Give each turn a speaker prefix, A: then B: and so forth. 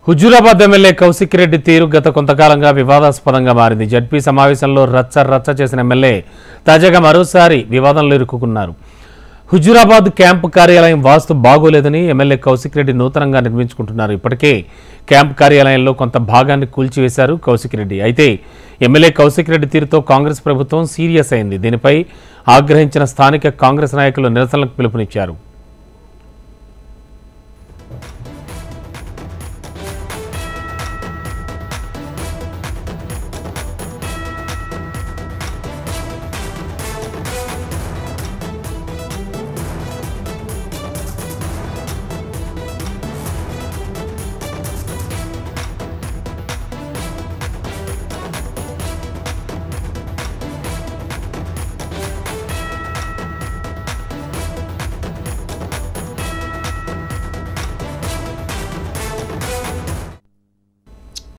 A: Huzurabad MLA Kaushik Reddy తీరు గత కొంతకాలంగా వివాదాస్పదంగా మారింది. జడ్పీ సమావేశంలో రచ్చ చేసిన ఎమ్మెల్యే తాజాగా మరోసారి వివాదంలో ఇరుక్కున్నారు. హుజూరాబాద్ క్యాంపు కార్యాలయం వాస్తు బాగోలేదని ఎమ్మెల్యే కౌశిక్ రెడ్డి నూతనంగా నిర్మించుకుంటున్నారు. ఇప్పటికే క్యాంపు కార్యాలయంలో కొంత భాగాన్ని కూల్చివేశారు కౌశిక్ రెడ్డి. అయితే ఎమ్మెల్యే కౌశిక్ రెడ్డి తీరుతో కాంగ్రెస్ ప్రభుత్వం సీరియస్ అయింది. దీనిపై ఆగ్రహించిన స్థానిక కాంగ్రెస్ నాయకులు నిరసనలకు పిలుపునిచ్చారు.